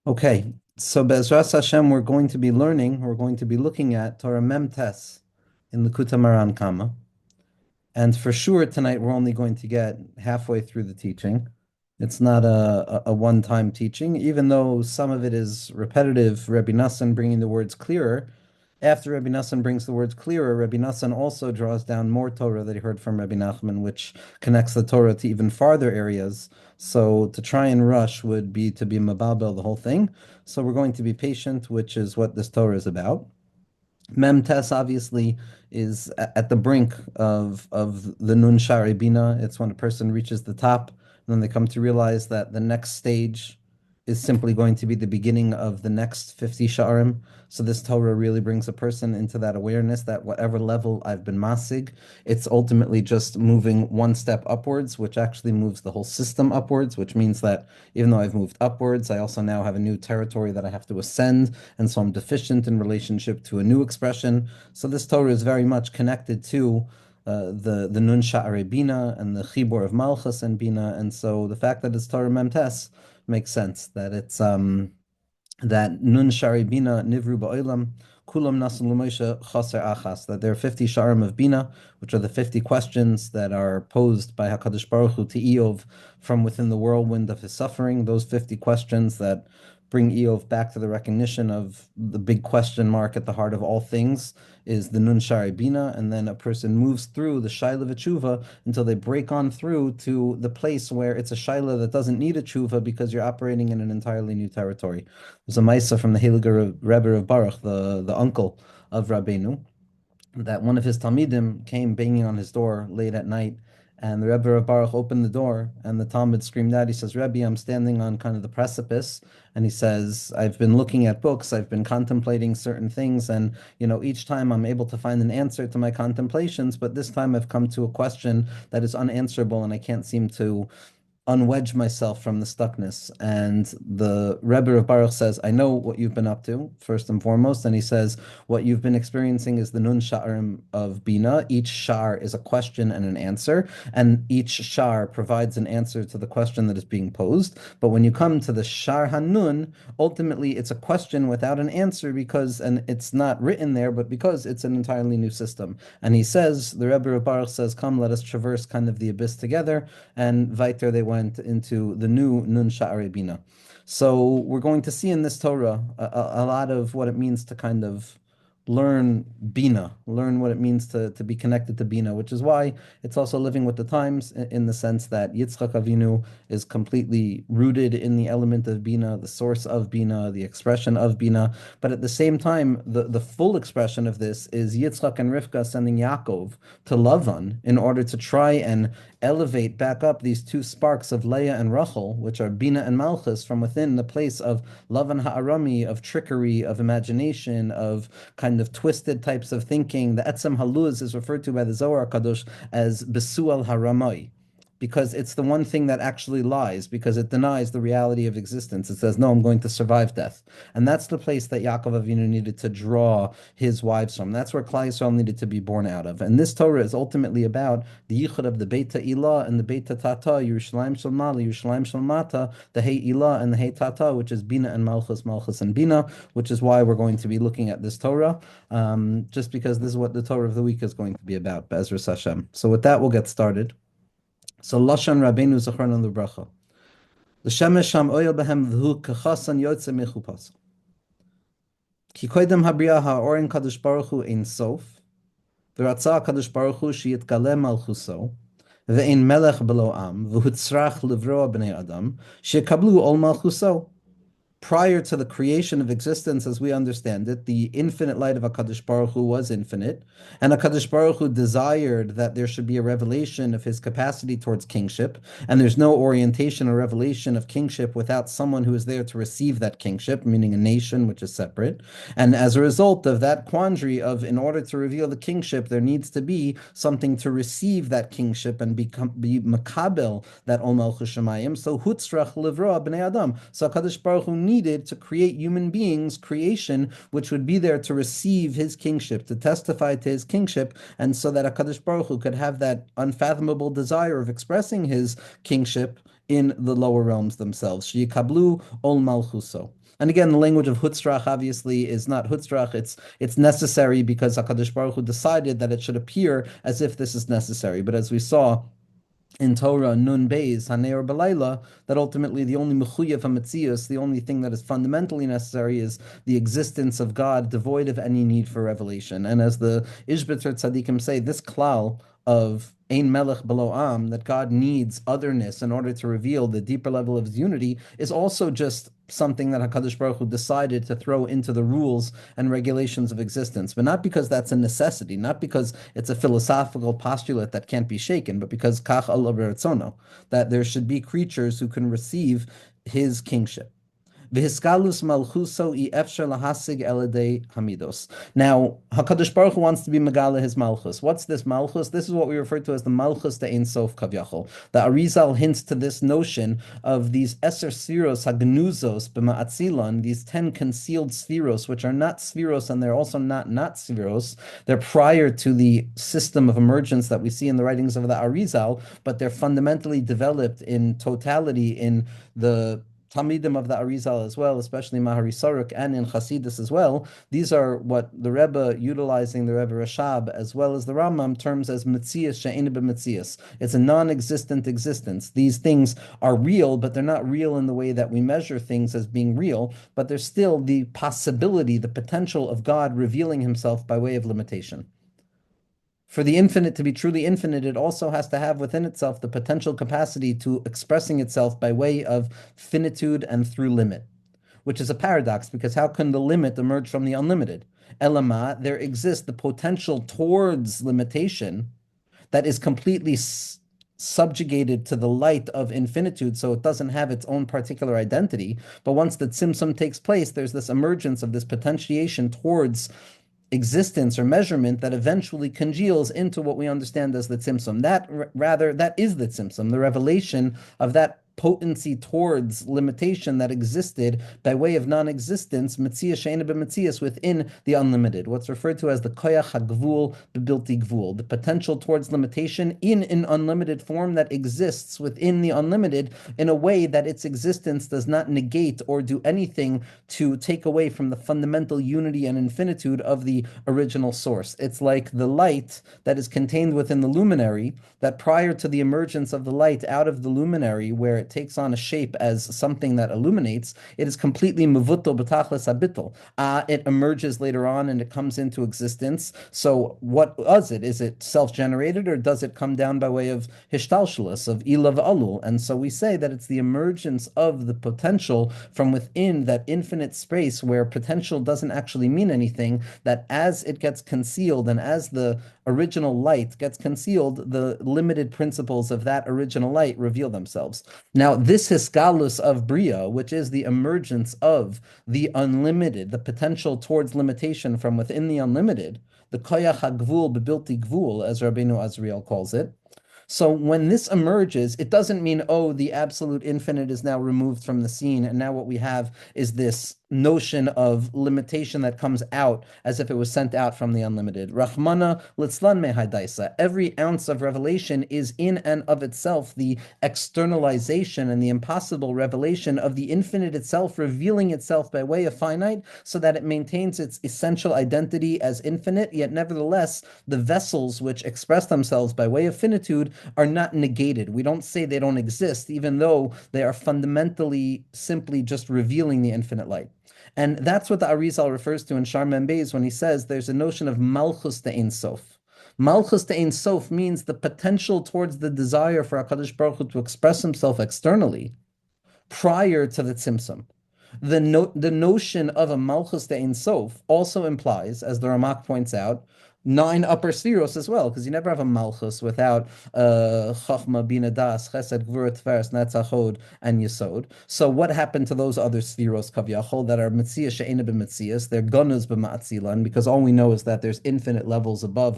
Okay, so Be'ezras Hashem, we're going to be looking at Torah Memtes in Likkutei Moharan Kama. And for sure, tonight we're only going to get halfway through the teaching. It's not a one-time teaching, even though some of it is repetitive. Rabbi Nassan bringing the words clearer. After Rabbi Nassan brings the words clearer, Rabbi Nassan also draws down more Torah that he heard from Rabbi Nachman, which connects the Torah to even farther areas. So to try and rush would be to be mababel the whole thing. So we're going to be patient, which is what this Torah is about. Memtes obviously is at the brink of the Nun Shari Bina. It's when a person reaches the top, and then they come to realize that the next stage is simply going to be the beginning of the next 50 Sha'arim. So this Torah really brings a person into that awareness that whatever level I've been masig, it's ultimately just moving one step upwards, which actually moves the whole system upwards, which means that even though I've moved upwards, I also now have a new territory that I have to ascend, and so I'm deficient in relationship to a new expression. So this Torah is very much connected to the Nun Sha'arei Bina and the Chibur of Malchus and Bina, and so the fact that it's Torah Memtes makes sense that it's that Nun Shari Bina Nivru Ba'olam Kulam Nasan L'Moshe Chaser Achas, that there are 50 Sharim of Bina, which are the 50 questions that are posed by HaKadosh Baruch Hu to Eov from within the whirlwind of his suffering. Those 50 questions that bring Eov back to the recognition of the big question mark at the heart of all things is the Nun Shari Bina, and then a person moves through the Shaila V'Tshuva until they break on through to the place where it's a Shaila that doesn't need a Tshuva because you're operating in an entirely new territory. There's a Maisa from the Heiliger Rebbe of Baruch, the uncle of Rabbeinu, that one of his Talmidim came banging on his door late at night, and the Rebbe of Baruch opened the door, and the Talmud screamed out. He says, "Rebbe, I'm standing on kind of the precipice," and he says, "I've been looking at books, I've been contemplating certain things, and each time I'm able to find an answer to my contemplations, but this time I've come to a question that is unanswerable, and I can't seem to unwedge myself from the stuckness." And the Rebbe of Baruch says, "I know what you've been up to, first and foremost." And he says, "What you've been experiencing is the Nun Sha'arim of Bina. Each Sha'ar is a question and an answer, and each Sha'ar provides an answer to the question that is being posed. But when you come to the Sha'ar HaNun, ultimately it's a question without an answer and it's not written there, but because it's an entirely new system." And he says, the Rebbe of Baruch says, "Come, let us traverse kind of the abyss together." And weiter they went into the new Nun Sha'arei Bina. So we're going to see in this Torah a lot of what it means to kind of learn Bina, learn what it means to be connected to Bina, which is why it's also living with the times in the sense that Yitzchak Avinu is completely rooted in the element of Bina, the source of Bina, the expression of Bina. But at the same time, the full expression of this is Yitzchak and Rivka sending Yaakov to Lavan in order to try and elevate back up these two sparks of Leah and Rachel, which are Bina and Malchus, from within the place of Lavan Ha'arami, of trickery, of imagination, of kind of twisted types of thinking. The Etzem Haluz is referred to by the Zohar Kadosh as Besual Haramai, because it's the one thing that actually lies, because it denies the reality of existence. It says, "No, I'm going to survive death." And that's the place that Yaakov Avinu needed to draw his wives from. That's where Klal Yisrael needed to be born out of. And this Torah is ultimately about the yichud of the Beit Ilah and the Beit Tata, Yerushalayim Shel Mala, Yerushalayim Shel Mata, the Hey Ilah and the Hey Tata, which is Bina and Malchus, Malchus and Bina, which is why we're going to be looking at this Torah, just because this is what the Torah of the week is going to be about, Be'ezras Hashem. So with that, we'll get started. So Lashon Rabbeinu Zachron Lebracha. L'shemesh sham oyel behem v'hu kechasan yotze mechupas. Ki koidem habriya ha'orin kadosh baruch hu ein sof. V'ratza kadosh baruch hu sheyitgale malchuso. Ve'ein melech belo am. V'hu tzrach livroa b'nei adam. Shekablu ol malchuso. Prior to the creation of existence as we understand it, the infinite light of HaKadosh Baruch Hu was infinite, and HaKadosh Baruch Hu desired that there should be a revelation of his capacity towards kingship, and there's no orientation or revelation of kingship without someone who is there to receive that kingship, meaning a nation which is separate. And as a result of that quandary of, in order to reveal the kingship, there needs to be something to receive that kingship and be makabel, that Ol Malchus Shemayim. So Hutzrach Livroa B'nei Adam. So HaKadosh Baruch Hu needed to create human beings, creation, which would be there to receive his kingship, to testify to his kingship, and so that HaKadosh Baruch Hu could have that unfathomable desire of expressing his kingship in the lower realms themselves. Sheyikablu ol malchuso. And again, the language of Hutzrach obviously is not Hutzrach. It's necessary because HaKadosh Baruch Hu decided that it should appear as if this is necessary. But as we saw in Torah, Nun Beis, Haneir Balayla, that ultimately the only mechuyev hametzius, the only thing that is fundamentally necessary is the existence of God, devoid of any need for revelation. And as the Ishbitzer Tzaddikim say, this klal of Ein Melech Below Am, that God needs otherness in order to reveal the deeper level of his unity, is also just something that HaKadosh Baruch Hu decided to throw into the rules and regulations of existence, but not because that's a necessity, not because it's a philosophical postulate that can't be shaken, but because Kach Allah Beretzono, that there should be creatures who can receive his kingship. V'hiskalus malchuso I efshar lahasig eladei hamidos. Now, Hakadosh Baruch Hu wants to be megala his malchus. What's this malchus? This is what we refer to as the malchus de Ein Sof kavyachol. The Arizal hints to this notion of these eser spheros hagnuzos b'ma'atzilon, these 10 concealed spheros, which are not spheros and they're also not spheros. They're prior to the system of emergence that we see in the writings of the Arizal, but they're fundamentally developed in totality in the Talmidim of the Arizal as well, especially Mahari Saruk and in Hasidus as well. These are what the Rebbe, utilizing the Rebbe Rashab as well as the Rambam, terms as Metzias She'ein b'Metzias. It's a non-existent existence. These things are real, but they're not real in the way that we measure things as being real, but there's still the possibility, the potential of God revealing himself by way of limitation. For the infinite to be truly infinite, it also has to have within itself the potential capacity to expressing itself by way of finitude and through limit, which is a paradox because how can the limit emerge from the unlimited? Elama, there exists the potential towards limitation that is completely subjugated to the light of infinitude, so it doesn't have its own particular identity. But once the tzimtzum takes place, there's this emergence of this potentiation towards existence or measurement that eventually congeals into what we understand as the tzimtzum. That is the tzimtzum, the revelation of that potency towards limitation that existed by way of non-existence, metzias she'eina b'metzias, within the unlimited, what's referred to as the koyach hagvul b'bilti gvul, the potential towards limitation in an unlimited form that exists within the unlimited in a way that its existence does not negate or do anything to take away from the fundamental unity and infinitude of the original source. It's like the light that is contained within the luminary, that prior to the emergence of the light out of the luminary, where it takes on a shape as something that illuminates, it is completely mevutol b'tachlis habitul. It emerges later on and it comes into existence. So what does it? Is it self-generated or does it come down by way of hishtalshelus, of ilav alul? And so we say that it's the emergence of the potential from within that infinite space where potential doesn't actually mean anything, that as it gets concealed and as the original light gets concealed, the limited principles of that original light reveal themselves. Now, this hiskalus of Bria, which is the emergence of the unlimited, the potential towards limitation from within the unlimited, the koyach hagvul bebilti gvul, as Rabbeinu Azriel calls it. So when this emerges, it doesn't mean, oh, the absolute infinite is now removed from the scene, and now what we have is this notion of limitation that comes out as if it was sent out from the unlimited. Rahmana litzlan mehadaisa. Every ounce of revelation is in and of itself the externalization and the impossible revelation of the infinite itself, revealing itself by way of finite, so that it maintains its essential identity as infinite, yet nevertheless, the vessels which express themselves by way of finitude are not negated. We don't say they don't exist, even though they are fundamentally simply just revealing the infinite light. And that's what the Arizal refers to in Shar Mem Beis when he says there's a notion of malchus de Ein Sof. Malchus de Ein Sof means the potential towards the desire for HaKadosh Baruch Hu to express himself externally prior to the tzimtzum. The notion of a malchus de Ein Sof also implies, as the Ramak points out, 9 upper spheros as well, because you never have a malchus without chachma, bina, das, chesed, gvura, tiferes, netzach, hod, and yesod. So what happened to those other spheros kavyachol that are metzias she'eina b'metzias? They're gunus b'ma'atzilan, because all we know is that there's infinite levels above.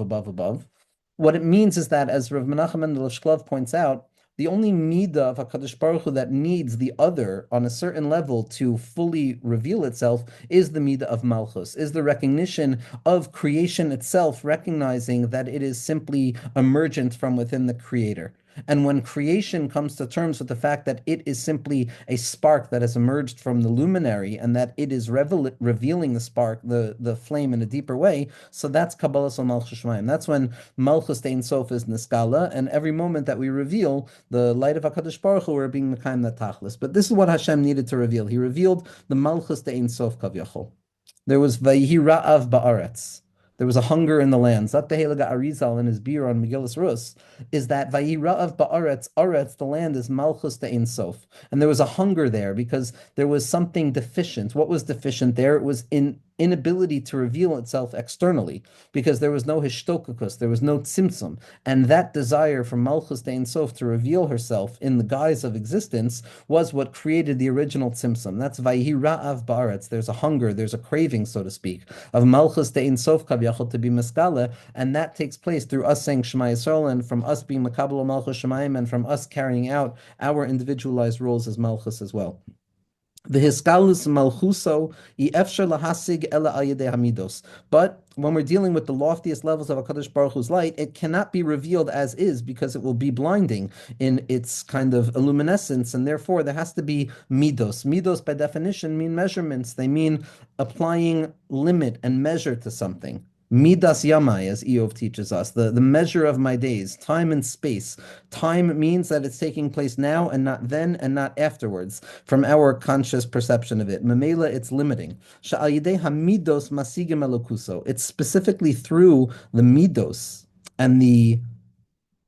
What it means is that, as Rav Menachem Mendel Shklov points out, the only midah of HaKadosh Baruch Hu that needs the other on a certain level to fully reveal itself is the midah of Malchus, is the recognition of creation itself, recognizing that it is simply emergent from within the Creator. And when creation comes to terms with the fact that it is simply a spark that has emerged from the luminary and that it is revealing the spark, the flame in a deeper way, so that's Kabbalah Sol Malchus Shemayim. That's when Malchus Ein Sof is Niskala, and every moment that we reveal the light of HaKadosh Baruch Hu, we're being Mekayim that Tachlis. But this is what Hashem needed to reveal. He revealed the Malchus Ein Sof Kavyachol. There was Vayihi Ra'av Ba'aretz. There was a hunger in the land. Zat Tehelaga Arizal in his beer on Megillus Rus is that Vayi Ra'av Ba'aretz, Aretz, the land is Malchus Ein Sof. And there was a hunger there because there was something deficient. What was deficient there? It was inability to reveal itself externally because there was no hishtokakus, there was no tzimtzum. And that desire for Malchus Ein Sof to reveal herself in the guise of existence was what created the original tzimtzum. That's Vayi Ra'av Ba'aretz. There's a hunger, there's a craving, so to speak, of Malchus Ein Sof Kavyachol to be Meskala, and that takes place through us saying Shema Yisrael and from us being Makabel Malchus Shemayim and from us carrying out our individualized roles as Malchus as well. The Hiskalus Malchuso efshar lahasig ela al yedei hamidos. But when we're dealing with the loftiest levels of HaKadosh Baruch Hu's light, it cannot be revealed as is because it will be blinding in its kind of illuminescence, and therefore there has to be midos. Midos, by definition, mean measurements. They mean applying limit and measure to something. Midas Yamai, as Eov teaches us, the measure of my days, time and space. Time means that it's taking place now and not then and not afterwards, from our conscious perception of it. Memela, it's limiting. Sha'ayidei hamidos masigim elokuso. It's specifically through the midos and the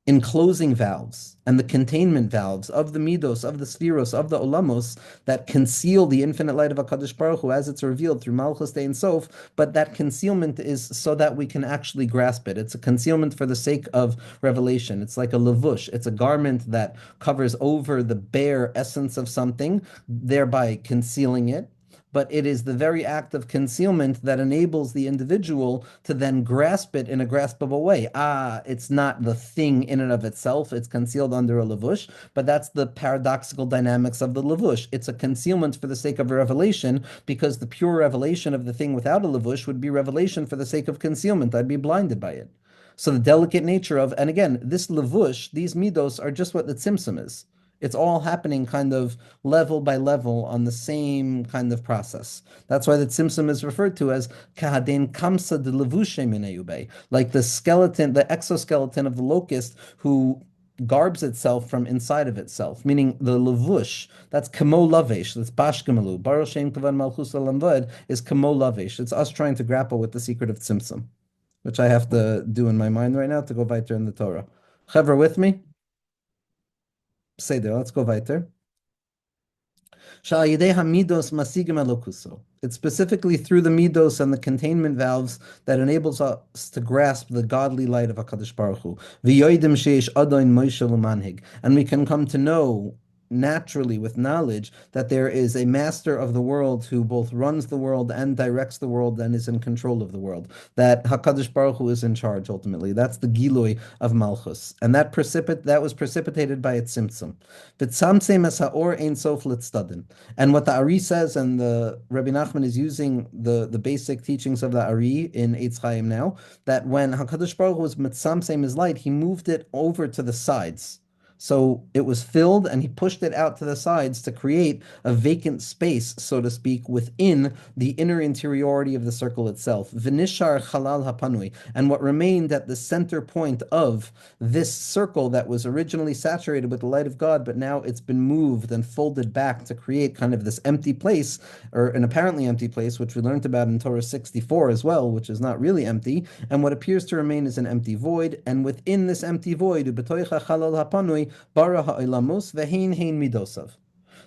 enclosing valves and the containment valves of the midos, of the spheros, of the olamos that conceal the infinite light of HaKadosh Baruch Hu as it's revealed through Malchus Ein Sof, but that concealment is so that we can actually grasp it. It's a concealment for the sake of revelation. It's like a levush. It's a garment that covers over the bare essence of something, thereby concealing it. But it is the very act of concealment that enables the individual to then grasp it in a graspable way. It's not the thing in and of itself. It's concealed under a levush, but that's the paradoxical dynamics of the levush. It's a concealment for the sake of a revelation, because the pure revelation of the thing without a levush would be revelation for the sake of concealment. I'd be blinded by it. So the delicate nature of, and again, this levush, these midos are just what the tzimtzum is. It's all happening kind of level by level on the same kind of process. That's why the tzimtzum is referred to as kahaden kamsa de levushe minayube, like the skeleton, the exoskeleton of the locust who garbs itself from inside of itself, meaning the levush, that's kamo lavesh, that's bashkamalu, baruch shem kavan malchus alamvad is kamo lavesh. It's us trying to grapple with the secret of tzimtzum, which I have to do in my mind right now to go weiter in the Torah. Chevra, with me? Say there, let's go weiter. It's specifically through the midos and the containment valves that enables us to grasp the godly light of HaKadosh Baruch Hu. And we can come to know naturally with knowledge that there is a master of the world who both runs the world and directs the world and is in control of the world. That HaKadosh Baruch Hu is in charge ultimately. That's the Gilui of Malchus. And that was precipitated by its Tzimtzum. And what the Ari says, and the Rabbi Nachman is using the basic teachings of the Ari in Eitz Chaim now, that when HaKadosh Baruch Hu was mitzamsem his light, he moved it over to the sides. So it was filled and he pushed it out to the sides to create a vacant space, so to speak, within the inner interiority of the circle itself. V'nishar chalal hapanui. And what remained at the center point of this circle that was originally saturated with the light of God, but now it's been moved and folded back to create kind of this empty place, or an apparently empty place, which we learned about in Torah 64 as well, which is not really empty. And what appears to remain is an empty void. And within this empty void, ubetoicha chalal hapanui, bara ha'ilamos ve'hein hein midosav.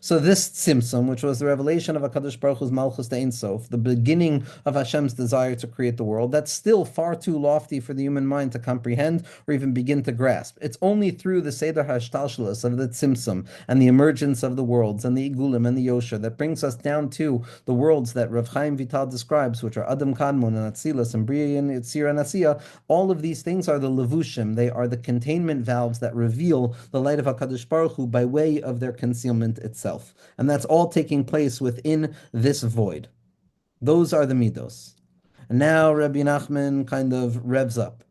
So this tzimtzum, which was the revelation of HaKadosh Baruch Hu's Malchus Ein Sof, the beginning of Hashem's desire to create the world, that's still far too lofty for the human mind to comprehend or even begin to grasp. It's only through the Seder HaShtalshalos of the tzimtzum and the emergence of the worlds and the Igulim and the Yosher that brings us down to the worlds that Rav Chaim Vital describes, which are Adam Kadmon and Atzilus and Bria and Yitzir and Asiya. All of these things are the levushim. They are the containment valves that reveal the light of HaKadosh Baruch Hu by way of their concealment itself. And that's all taking place within this void. Those are the midos. And now Rabbi Nachman kind of revs up.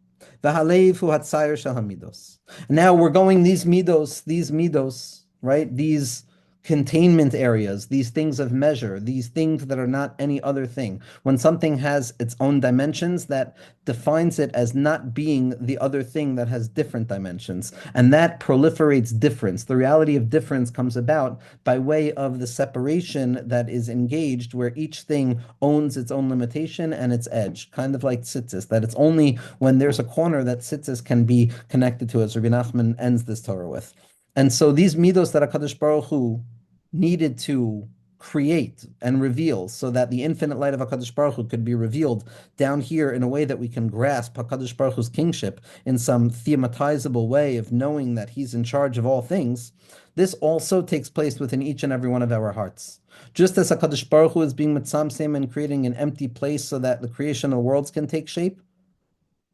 V'halev hu hatzayir shel hamidos. Now we're going these midos, right? These containment areas, these things of measure, these things that are not any other thing. When something has its own dimensions, that defines it as not being the other thing that has different dimensions. And that proliferates difference. The reality of difference comes about by way of the separation that is engaged, where each thing owns its own limitation and its edge, kind of like tzitzis, that it's only when there's a corner that tzitzis can be connected to, as Rabbi Nachman ends this Torah with. And so these midos that HaKadosh Baruch Hu needed to create and reveal so that the infinite light of HaKadosh Baruch Hu could be revealed down here in a way that we can grasp HaKadosh Baruch Hu's kingship in some thematizable way of knowing that he's in charge of all things, this also takes place within each and every one of our hearts. Just as HaKadosh Baruch Hu is being mitzamsem and creating an empty place so that the creation of worlds can take shape,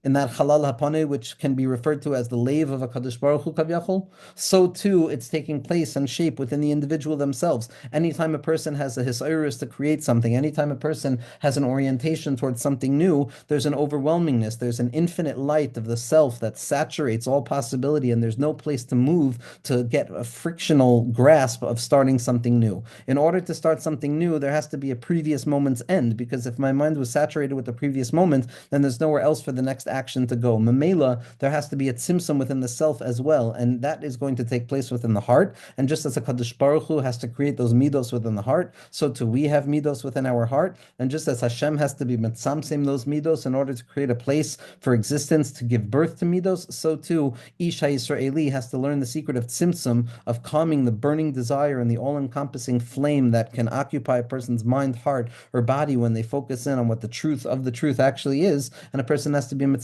in that halal hapane, which can be referred to as the lave of HaKadosh Baruch Hu kavyachol, so too it's taking place and shape within the individual themselves. Anytime a person has a hisayrus to create something, anytime a person has an orientation towards something new, there's an overwhelmingness, there's an infinite light of the self that saturates all possibility, and there's no place to move to get a frictional grasp of starting something new. In order to start something new, there has to be a previous moment's end, because if my mind was saturated with the previous moment, then there's nowhere else for the next action to go. Mamela, there has to be a tzimtzum within the self as well, and that is going to take place within the heart. And just as a Kadosh Baruch Hu has to create those midos within the heart, so too we have midos within our heart. And just as Hashem has to be mitzamsim those midos in order to create a place for existence to give birth to midos, so too Ish HaYisraeli has to learn the secret of tzimtzum, of calming the burning desire and the all-encompassing flame that can occupy a person's mind, heart, or body when they focus in on what the truth of the truth actually is. And a person has to be mitzamsim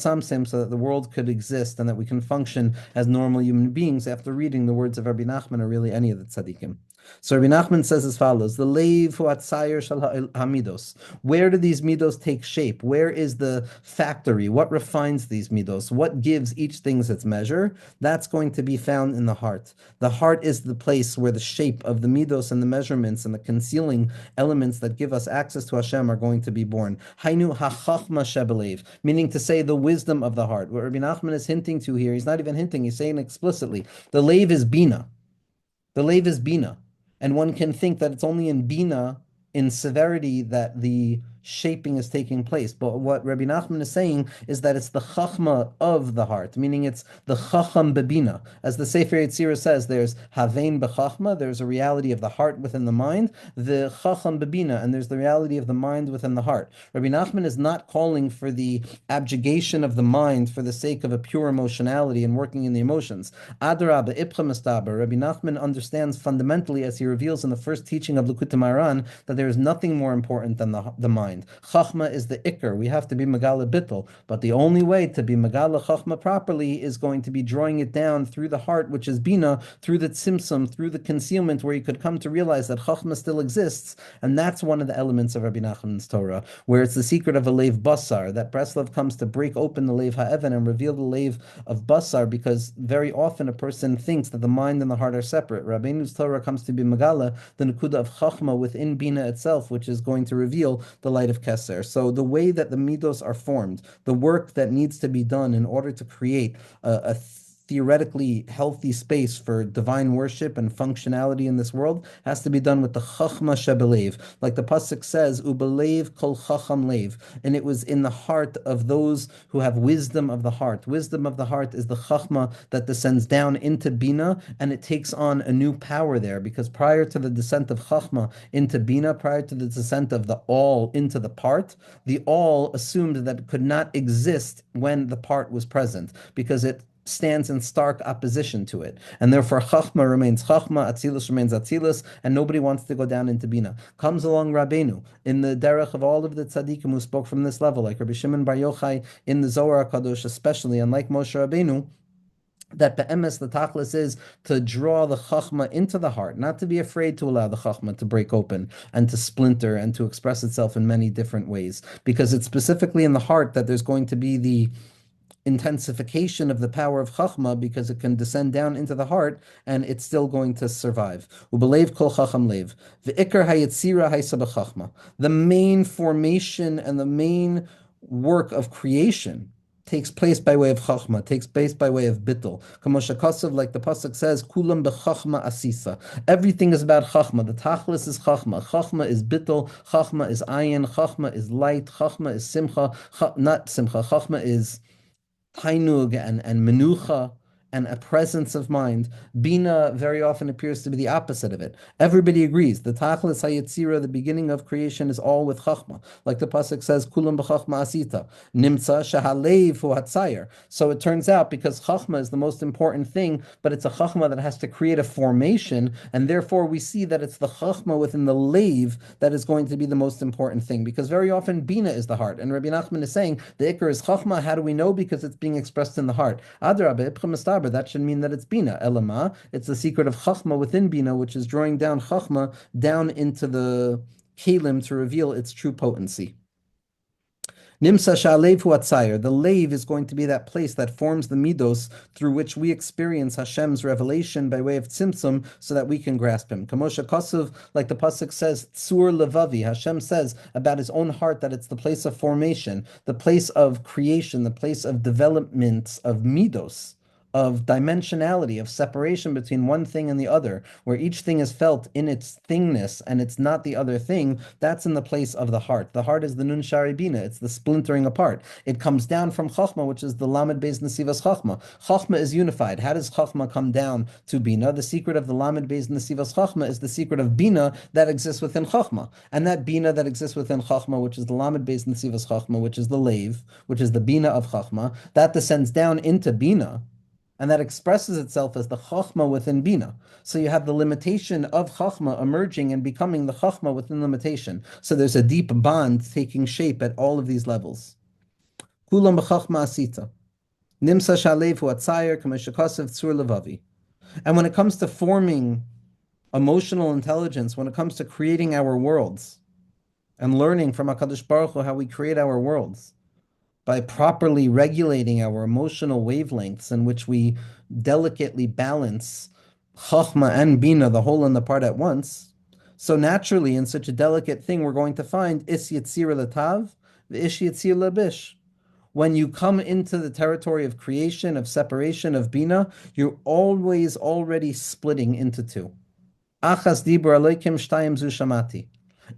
so that the world could exist and that we can function as normal human beings after reading the words of Rabbi Nachman or really any of the tzaddikim. So Rabbi Nachman says as follows: the leiv hu atzayir shel hamidos. Where do these midos take shape? Where is the factory? What refines these midos? What gives each thing its measure? That's going to be found in the heart. The heart is the place where the shape of the midos and the measurements and the concealing elements that give us access to Hashem are going to be born. Hainu hachachma shebelev, meaning to say the wisdom of the heart. What Rabbi Nachman is hinting to here, he's not even hinting, he's saying explicitly, the leiv is bina. The leiv is bina. And one can think that it's only in bina, in severity, that the shaping is taking place. But what Rabbi Nachman is saying is that it's the chachma of the heart, meaning it's the chacham bebina. As the Sefer Yetzirah says, there's havein bechachma, there's a reality of the heart within the mind, the chacham bebina, and there's the reality of the mind within the heart. Rabbi Nachman is not calling for the abjugation of the mind for the sake of a pure emotionality and working in the emotions. Adarabah, ipcha mastaber, Rabbi Nachman understands fundamentally, as he reveals in the first teaching of Likkutei Moharan, that there is nothing more important than the mind. Chachma is the ikar. We have to be megala bittul, but the only way to be megala chachma properly is going to be drawing it down through the heart, which is bina, through the tzimtzum, through the concealment, where you could come to realize that chachma still exists, and that's one of the elements of Rabbi Nachman's Torah, where it's the secret of a leiv basar, that Breslov comes to break open the leiv ha'evan and reveal the leiv of basar, because very often a person thinks that the mind and the heart are separate. Rabbeinu's Torah comes to be megala, the nekuda of chachma within bina itself, which is going to reveal the light of Keser. So the way that the midos are formed, the work that needs to be done in order to create a theoretically healthy space for divine worship and functionality in this world has to be done with the chachma shebelev. Like the pasuk says, ubelev kol chacham lev, and it was in the heart of those who have wisdom of the heart. Wisdom of the heart is the chachma that descends down into bina, and it takes on a new power there, because prior to the descent of chachma into bina, prior to the descent of the all into the part, the all assumed that it could not exist when the part was present, because it stands in stark opposition to it. And therefore Chachma remains Chachma, Atzilus remains Atzilus, and nobody wants to go down into Bina. Comes along Rabbeinu, in the derech of all of the tzaddikim who spoke from this level, like Rabbi Shimon Bar Yochai in the Zohar HaKadosh especially, and like Moshe Rabbeinu, that be'emes, the tachlis is to draw the chachma into the heart, not to be afraid to allow the chachma to break open and to splinter and to express itself in many different ways, because it's specifically in the heart that there's going to be the intensification of the power of Chachma, because it can descend down into the heart and it's still going to survive. Ubelev kol chacham lev. V'ikar hayetzira haysa b'chachma. The main formation and the main work of creation takes place by way of chachma, takes place by way of bittul. Kamoshakasav, like the pasuk says, kulam bechachma asisa. Everything is about chachma. The tachlis is chachma. Chachma is bittul. Chachma is ayin. Chachma is light. Chachma is simcha. Not simcha. Chachma is tainug and menucha and a presence of mind. Bina very often appears to be the opposite of it. Everybody agrees. The tachlis hayetzira, the beginning of creation, is all with chachma. Like the pasuk says, kulam b'chachma asita, nimtza shahalev hu hatzayer. So it turns out, because chachma is the most important thing, but it's a chachma that has to create a formation, and therefore we see that it's the chachma within the leiv that is going to be the most important thing, because very often bina is the heart. And Rabbi Nachman is saying, the ikar is chachma. How do we know? Because it's being expressed in the heart. Adrabah, ipcha mistaber, that should mean that it's bina. Elama, it's the secret of chachma within bina, which is drawing down chachma down into the kelim to reveal its true potency. Nimsa sha'alev hu atzayer. The leiv is going to be that place that forms the midos through which we experience Hashem's revelation by way of tzimtzum, so that we can grasp Him. Kamosha Kosov, like the pasuk says, tzur levavi. Hashem says about His own heart that it's the place of formation, the place of creation, the place of development of midos, of dimensionality, of separation between one thing and the other, where each thing is felt in its thingness and it's not the other thing. That's in the place of the heart. The heart is the nun shari bina. It's the splintering apart. It comes down from chachma, which is the lamed beis nesivas chachma. Chachma is unified. How does chachma come down to bina? The secret of the lamed beis nesivas chachma is the secret of bina that exists within chachma. And that bina that exists within chachma, which is the lamed beis nesivas chachma, which is the leiv, which is the bina of chachma, that descends down into bina, and that expresses itself as the chachma within bina. So you have the limitation of chachma emerging and becoming the chachma within limitation. So there's a deep bond taking shape at all of these levels. Kulam b'chachma asita. Nimsa shalev hu atzayer kameshakasev tzur levavi. And when it comes to forming emotional intelligence, when it comes to creating our worlds and learning from HaKadosh Baruch Hu how we create our worlds, by properly regulating our emotional wavelengths in which we delicately balance chachma and bina, the whole and the part at once. So naturally, in such a delicate thing, we're going to find is yitzir letav, v'ish yitzir lebish. When you come into the territory of creation, of separation, of bina, you're always already splitting into two. Achas dibur aloikim shtayim zu shamati.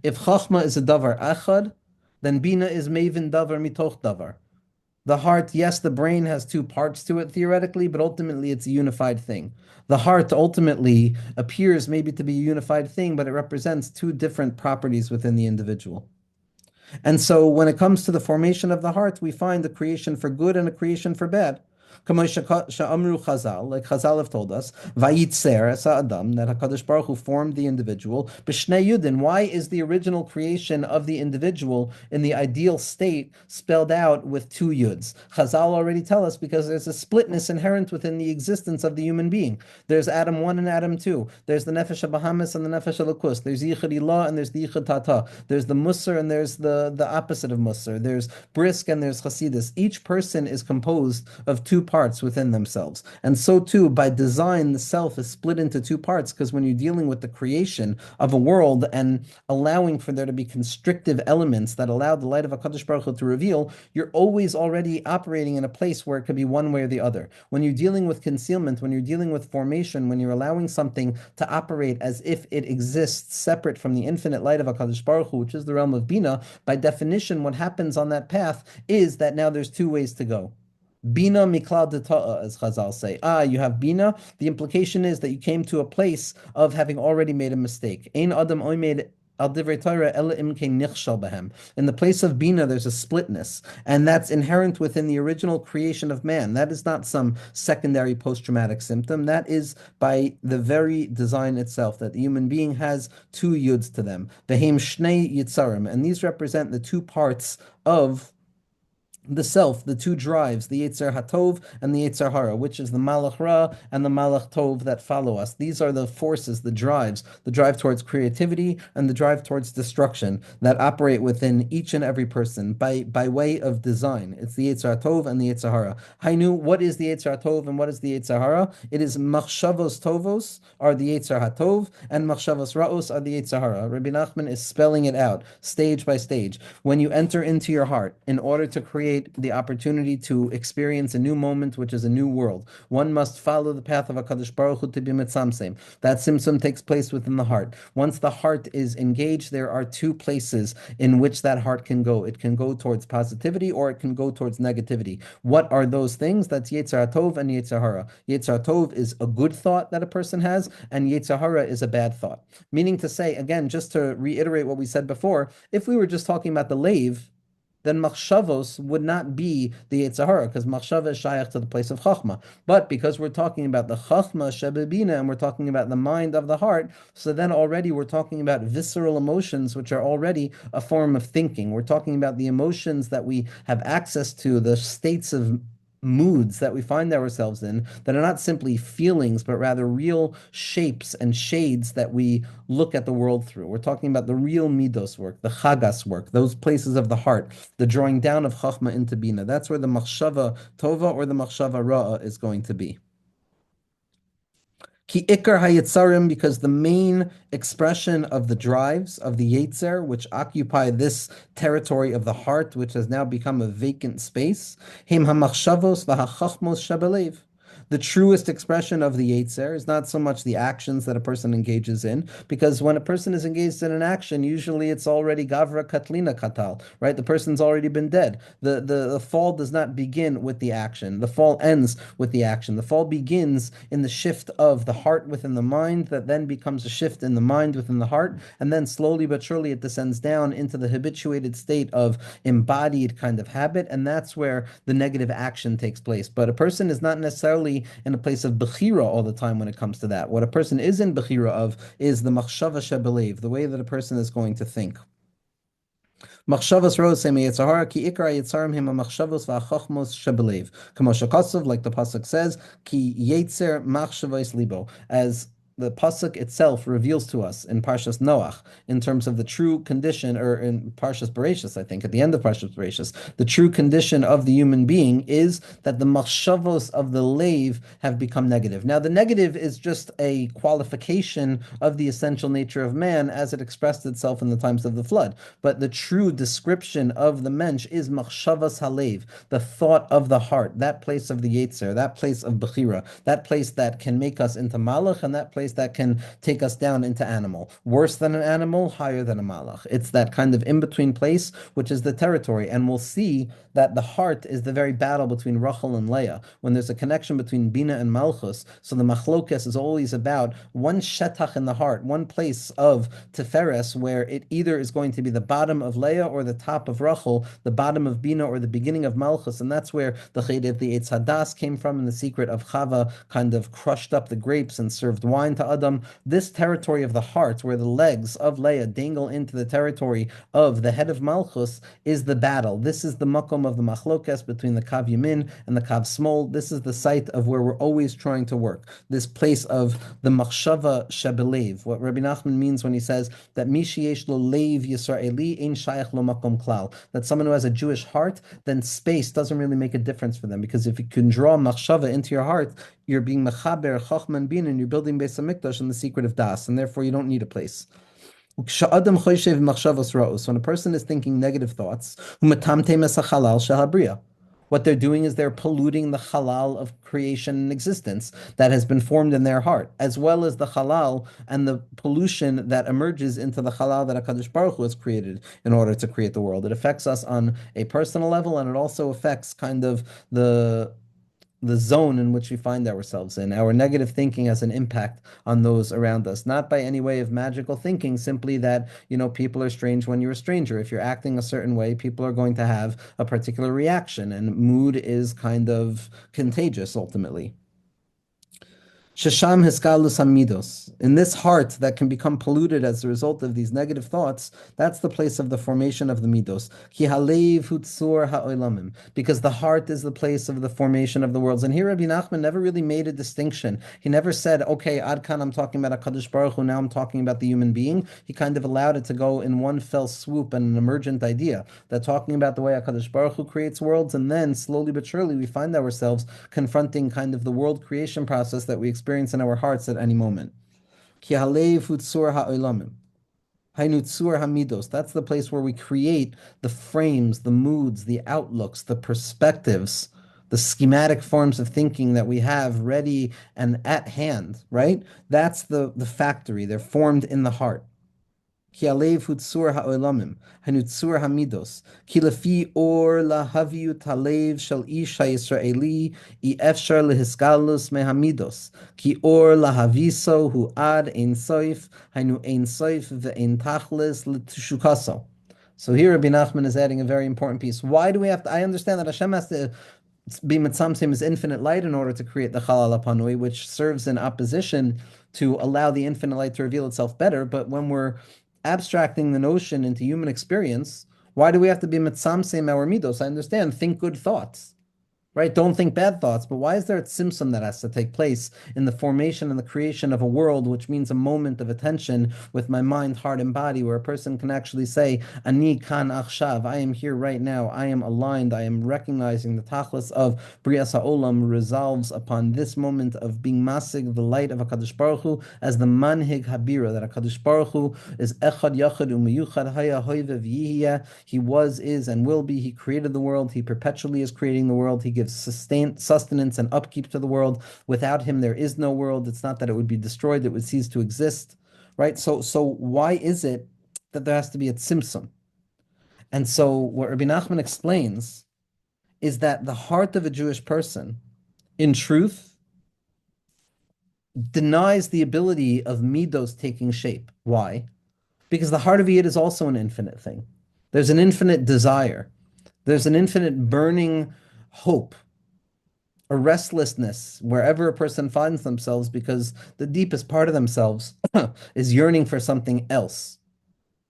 If chachma is a davar achad, then bina is mevin davar mitoch davar. The heart, yes, the brain has two parts to it theoretically, but ultimately it's a unified thing. The heart ultimately appears maybe to be a unified thing, but it represents two different properties within the individual. And so when it comes to the formation of the heart, we find a creation for good and a creation for bad. Sha'amru Chazal, like Chazal have told us, Vayitzer Esa Adam, that HaKadosh Baruch Hu formed the individual. B'shnei Yudin, why is the original creation of the individual in the ideal state spelled out with two Yuds? Chazal already tell us because there's a splitness inherent within the existence of the human being. There's Adam 1 and Adam 2. There's the Nefesh HaBahamis and the Nefesh HaLakus. There's Yichud Ilah and there's the Yichud Tata. There's the Musar and there's the opposite of Musar. There's Brisk and there's Chasidus. Each person is composed of two parts within themselves. And so too, by design, the self is split into two parts, because when you're dealing with the creation of a world and allowing for there to be constrictive elements that allow the light of HaKadosh Baruch Hu to reveal, you're always already operating in a place where it could be one way or the other. When you're dealing with concealment, when you're dealing with formation, when you're allowing something to operate as if it exists separate from the infinite light of HaKadosh Baruch Hu, which is the realm of Bina, by definition, what happens on that path is that now there's two ways to go. Bina miklal deta'a, as Chazal say. You have Bina. The implication is that you came to a place of having already made a mistake. Ein adam oimed al divrei Torah ela im kein nichshal behem. In the place of Bina, there's a splitness, and that's inherent within the original creation of man. That is not some secondary post-traumatic symptom. That is by the very design itself, that the human being has two yuds to them. Behem shnei yitzarim, and these represent the two parts of the self, the two drives, the Yetzer HaTov and the Yetzer Hara, which is the Malach Ra and the Malach Tov that follow us. These are the forces, the drive towards creativity and the drive towards destruction that operate within each and every person by way of design. It's the Yetzer HaTov and the Yetzer Hara. Hainu, what is the Yetzer HaTov and what is the Yetzer Hara? It is Machshavos Tovos are the Yetzer HaTov and Machshavos Ra'os are the Yetzer Hara. Rabbi Nachman is spelling it out stage by stage. When you enter into your heart in order to create create the opportunity to experience a new moment, which is a new world. One must follow the path of HaKadosh Baruch Hu to be mitzamsem. That simsum takes place within the heart. Once the heart is engaged, there are two places in which that heart can go. It can go towards positivity or it can go towards negativity. What are those things? That's Yetzer Tov and Yetzer Hara. Yetzer Tov is a good thought that a person has, and Yetzer Hara is a bad thought. Meaning to say, again, just to reiterate what we said before, if we were just talking about the lave, then machshavos would not be the Yetzer Hara, because machshava is shaykh to the place of chachma. But because we're talking about the chachma shebebina, and we're talking about the mind of the heart, so then already we're talking about visceral emotions, which are already a form of thinking. We're talking about the emotions that we have access to, the states of moods that we find ourselves in that are not simply feelings, but rather real shapes and shades that we look at the world through. We're talking about the real midos work, the chagas work, those places of the heart, the drawing down of chachma into bina. That's where the machshava tova or the machshava ra'a is going to be. Ki ikar hayitzarim, because the main expression of the drives of the yetzer, which occupy this territory of the heart, which has now become a vacant space, him hamachshavos v'hachachmos shabelev. The truest expression of the Yetzer is not so much the actions that a person engages in, because when a person is engaged in an action, usually it's already Gavra Katlina Katal, right? The person's already been dead. The fall does not begin with the action. The fall ends with the action. The fall begins in the shift of the heart within the mind, that then becomes a shift in the mind within the heart, and then slowly but surely it descends down into the habituated state of embodied kind of habit, and that's where the negative action takes place. But a person is not necessarily in a place of bechira all the time when it comes to that. What a person is in bechira of is the machshava shebelev, the way that a person is going to think. Machshavas rosem yetzahara ki ikra yetzarim him machshavos va'achachmos shebelev. Kamo shakasav, like the pasuk says, ki yetzer machshavos libo, as the pasuk itself reveals to us in Parshas Noach, in terms of the true condition, or in Parshas Bereshis, I think, at the end of Parshas Bereshis, the true condition of the human being is that the machshavos of the lave have become negative. Now, the negative is just a qualification of the essential nature of man as it expressed itself in the times of the flood. But the true description of the mensch is machshavas halev, the thought of the heart, that place of the yetzer, that place of bechira, that place that can make us into malach, and that place that can take us down into animal. Worse than an animal, higher than a malach. It's that kind of in-between place, which is the territory. And we'll see that the heart is the very battle between Rachel and Leah. When there's a connection between Bina and Malchus, so the machlokes is always about one shetach in the heart, one place of Tiferes, where it either is going to be the bottom of Leah or the top of Rachel, the bottom of Bina or the beginning of Malchus. And that's where the Chaydev, the Eitz Hadas came from, and the secret of Chava kind of crushed up the grapes and served wine to Adam. This territory of the heart, where the legs of Leah dangle into the territory of the head of Malchus, is the battle. This is the makom of the machlokes between the Kav Yamin and the Kav Smol. This is the site of where we're always trying to work. This place of the machshava shebelev. What Rabbi Nachman means when he says that mishiyesh lo leiv Yisraeli ein shayach lo makom klal. That someone who has a Jewish heart, then space doesn't really make a difference for them, because if you can draw machshava into your heart, you're being mechaber chachma and bin, and you're building Beis Hamikdash in the secret of das, and therefore you don't need a place. When a person is thinking negative thoughts, what they're doing is they're polluting the halal of creation and existence that has been formed in their heart, as well as the halal and the pollution that emerges into the halal that HaKadosh Baruch Hu has created in order to create the world. It affects us on a personal level, and it also affects kind of the zone in which we find ourselves in. Our negative thinking has an impact on those around us, not by any way of magical thinking, simply that, people are strange when you're a stranger. If you're acting a certain way, people are going to have a particular reaction, and mood is kind of contagious ultimately. Shesham hiskalus hamidos. In this heart that can become polluted as a result of these negative thoughts, that's the place of the formation of the midos. Ki halev hutzur ha'olamim. Because the heart is the place of the formation of the worlds. And here Rabbi Nachman never really made a distinction. He never said, okay, Adkan, I'm talking about HaKadosh Baruch Hu, now I'm talking about the human being. He kind of allowed it to go in one fell swoop, and an emergent idea, that talking about the way HaKadosh Baruch Hu creates worlds, and then slowly but surely we find ourselves confronting kind of the world creation process that we experience in our hearts at any moment. Ki halev hutzur ha'olamim. Hainutsur hamidos. That's the place where we create the frames, the moods, the outlooks, the perspectives, the schematic forms of thinking that we have ready and at hand, right? That's the factory. They're formed in the heart. Ki alev hu tzur ha'olamim, hanu tzur hamidos. Ki lefi or lahaviyut halev shel ish ha'yisraeli, I efshar lehisgalus mehamidos. Ki or lahaviso hu ad ein soif, hanu ein soif ve'ein tachlis l'tishukaso. So here Rabbi Nachman is adding a very important piece. Why do we have to, I understand that Hashem has to be mitzamtzim as infinite light in order to create the chalal hapanui, which serves in opposition to allow the infinite light to reveal itself better. But when we're abstracting the notion into human experience, why do we have to be mitzamtzim our midos? I understand, think good thoughts. Right? Don't think bad thoughts, but why is there a tzimtzum that has to take place in the formation and the creation of a world, which means a moment of attention with my mind, heart, and body, where a person can actually say, Ani kan achshav, I am here right now, I am aligned, I am recognizing the tachlis of Brias HaOlam resolves upon this moment of being masig, the light of HaKadosh Baruch Hu, as the manhig habira, that HaKadosh Baruch Hu is echad yachad umiyuchad haya hoivev yihiyah, he was, is, and will be, he created the world, he perpetually is creating the world, he gives sustenance and upkeep to the world. Without him, there is no world. It's not that it would be destroyed, it would cease to exist, right? So why is it that there has to be a tzimtzum? And so what Rabbi Nachman explains is that the heart of a Jewish person, in truth, denies the ability of midos taking shape. Why? Because the heart of a Yid is also an infinite thing. There's an infinite desire. There's an infinite burning hope, a restlessness wherever a person finds themselves, because the deepest part of themselves is yearning for something else.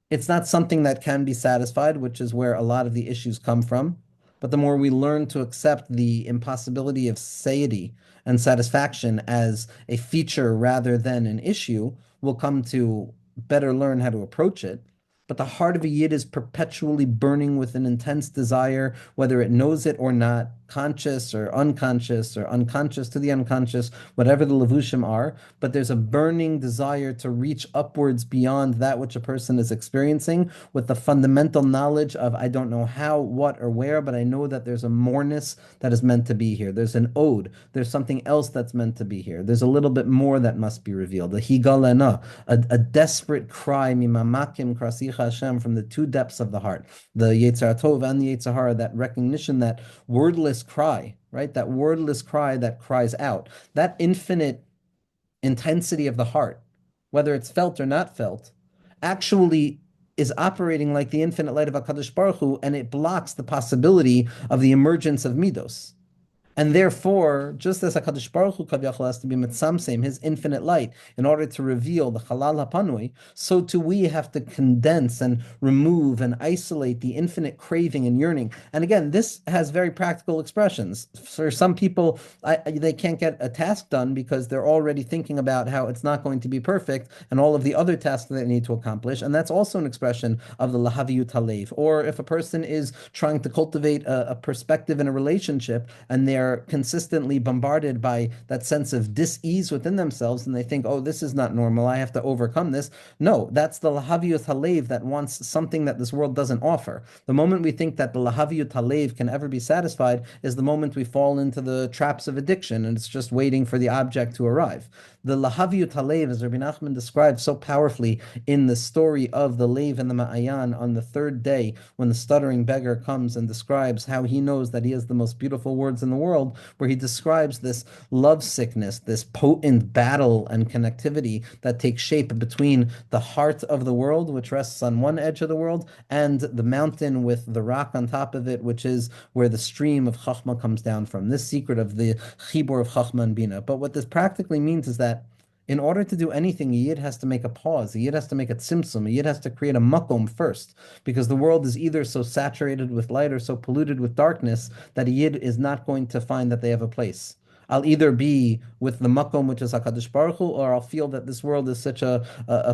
It's not something that can be satisfied, which is where a lot of the issues come from. But the more we learn to accept the impossibility of satiety and satisfaction as a feature rather than an issue, we'll come to better learn how to approach it. But the heart of a Yid is perpetually burning with an intense desire, whether it knows it or not, conscious or unconscious to the unconscious, whatever the levushim are. But there's a burning desire to reach upwards beyond that which a person is experiencing, with the fundamental knowledge of, I don't know how, what, or where, but I know that there's a moreness that is meant to be here. There's an ode. There's something else that's meant to be here. There's a little bit more that must be revealed. A higalena, a desperate cry, mimamakim krasicha Hashem, from the two depths of the heart, the Yetzer Tov and the Yetzer Hara, that recognition, that wordless cry, right? That wordless cry that cries out, that infinite intensity of the heart, whether it's felt or not felt, actually is operating like the infinite light of HaKadosh Baruch Hu, and it blocks the possibility of the emergence of midos. And therefore, just as HaKadosh Baruch Hu Kaviyachal has to be mitzamseim, his infinite light, in order to reveal the Chalal HaPanui, so too we have to condense and remove and isolate the infinite craving and yearning. And again, this has very practical expressions. For some people, they can't get a task done because they're already thinking about how it's not going to be perfect and all of the other tasks that they need to accomplish. And that's also an expression of the Lahaviyut Halev. Or if a person is trying to cultivate a perspective in a relationship, and they're consistently bombarded by that sense of dis-ease within themselves, and they think, oh, this is not normal, I have to overcome this. No, that's the lahaviyut halev that wants something that this world doesn't offer. The moment we think that the lahaviyut halev can ever be satisfied is the moment we fall into the traps of addiction, and it's just waiting for the object to arrive. The lahaviyut halev, as Rabbi Nachman describes so powerfully in the story of the Lev and the Ma'ayan on the third day, when the stuttering beggar comes and describes how he knows that he has the most beautiful words in the world, where he describes this love sickness, this potent battle and connectivity that takes shape between the heart of the world, which rests on one edge of the world, and the mountain with the rock on top of it, which is where the stream of Chachma comes down from. This secret of the Chibur of Chachma and Bina. But what this practically means is that in order to do anything, a Yid has to make a pause. A Yid has to make a tzimtzum. A Yid has to create a makom first, because the world is either so saturated with light or so polluted with darkness that a Yid is not going to find that they have a place. I'll either be with the makom, which is HaKadosh Baruch Hu, or I'll feel that this world is such a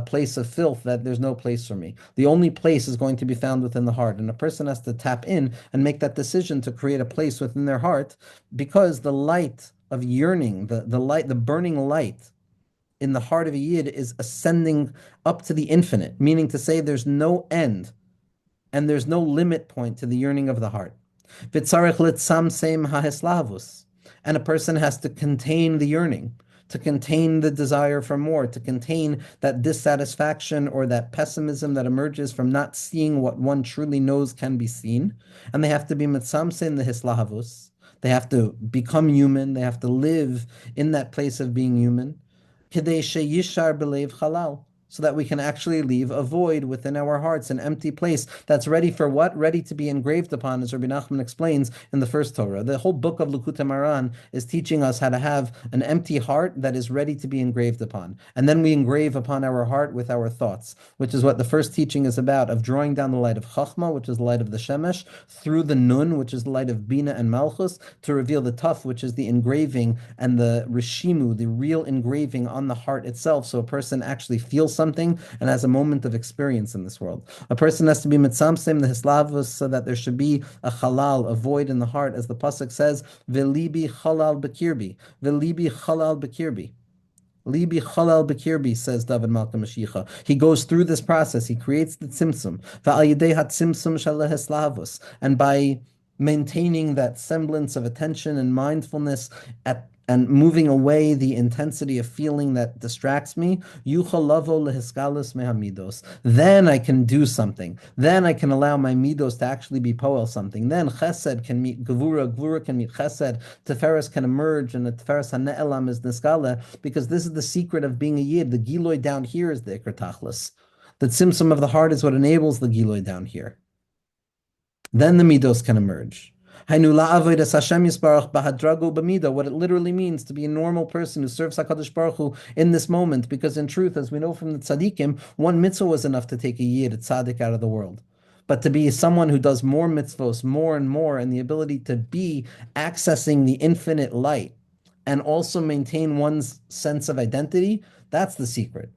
place of filth that there's no place for me. The only place is going to be found within the heart, and a person has to tap in and make that decision to create a place within their heart, because the light of yearning, the light, the burning light in the heart of a yid is ascending up to the infinite, meaning to say there's no end and there's no limit point to the yearning of the heart. V'tzarech litzamseim ha'heslavus. And a person has to contain the yearning, to contain the desire for more, to contain that dissatisfaction or that pessimism that emerges from not seeing what one truly knows can be seen. And they have to be mitzamseim the hislavus. They have to become human. They have to live in that place of being human. Kedei sheyishar b'leiv halal, so that we can actually leave a void within our hearts, an empty place that's ready for what? Ready to be engraved upon, as Rabbi Nachman explains in the first Torah. The whole book of Likkutei Moharan is teaching us how to have an empty heart that is ready to be engraved upon. And then we engrave upon our heart with our thoughts, which is what the first teaching is about, of drawing down the light of Chachma, which is the light of the Shemesh, through the Nun, which is the light of Bina and Malchus, to reveal the Tuf, which is the engraving, and the Rishimu, the real engraving on the heart itself, so a person actually feels something and has a moment of experience in this world. A person has to be mitzamsem the hislavus, so that there should be a halal, a void in the heart, as the pasuk says, "Velibi halal bekirbi, velibi halal bekirbi." Libi halal bekirbi, says David Malka Mashiach. He goes through this process. He creates the tzimtzum. Va'al yedei hatzimtzum shaleh hislavus, and by maintaining that semblance of attention and mindfulness and moving away the intensity of feeling that distracts me, then I can do something. Then I can allow my midos to actually be poel something. Then chesed can meet gevura, gevura can meet chesed, teferes can emerge, and the teferes hane'elam is niskala, because this is the secret of being a yid. The giloy down here is the ikr tachlis. The tzimtzum of the heart is what enables the giloy down here. Then the midos can emerge. What it literally means to be a normal person who serves HaKadosh Baruch Hu in this moment, because in truth, as we know from the tzaddikim, one mitzvah was enough to take a yid, a tzaddik, out of the world. But to be someone who does more mitzvos, more and more, and the ability to be accessing the infinite light and also maintain one's sense of identity, that's the secret.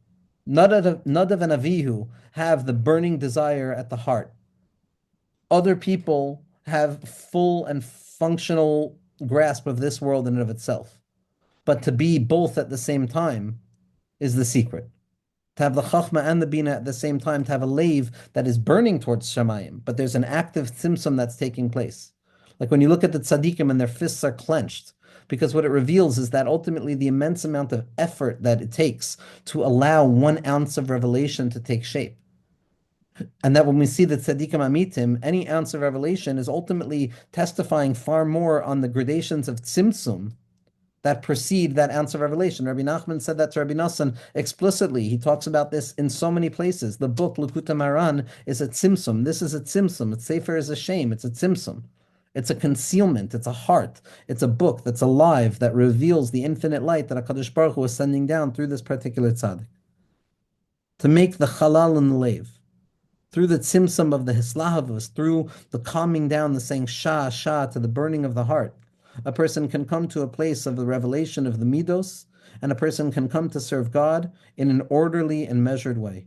Nadav and Avihu have the burning desire at the heart. Other people have full and functional grasp of this world in and of itself. But to be both at the same time is the secret. To have the Chachma and the Bina at the same time, to have a lave that is burning towards Shamayim, but there's an active tzimtzum that's taking place. Like when you look at the tzaddikim and their fists are clenched, because what it reveals is that ultimately the immense amount of effort that it takes to allow 1 ounce of revelation to take shape. And that when we see the tzaddikim amitim, any ounce of revelation is ultimately testifying far more on the gradations of tzimtzum that precede that ounce of revelation. Rabbi Nachman said that to Rabbi Nassan explicitly. He talks about this in so many places. The book Likkutei Moharan is a tzimtzum. This is a tzimtzum. Its sefer is a shame. It's a tzimtzum. It's a concealment. It's a heart. It's a book that's alive, that reveals the infinite light that HaKadosh Baruch Hu is sending down through this particular tzaddik. To make the halal and the lave, through the tzimtzum of the hislahavus, through the calming down, the saying shah, shah, to the burning of the heart, a person can come to a place of the revelation of the midos, and a person can come to serve God in an orderly and measured way.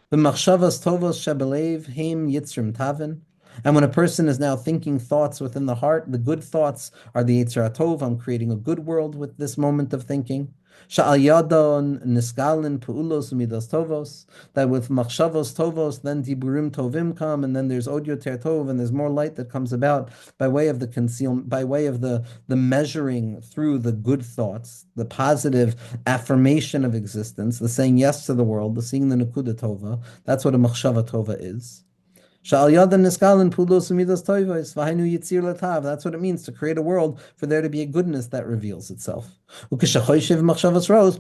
The machshavas tovos shebelev heim yitzrim tavin. And when a person is now thinking thoughts within the heart, the good thoughts are the Yetzer HaTov. I'm creating a good world with this moment of thinking. Sha'al yadon nisgalin pu'ulos umidos tovos. That with machshavos tovos, then diburim tovim come, and then there's od yoter tov, and there's more light that comes about by way of the concealment, by way of the measuring through the good thoughts, the positive affirmation of existence, the saying yes to the world, the seeing the nekuda tova. That's what a machshava tova is. That's what it means to create a world for there to be a goodness that reveals itself. But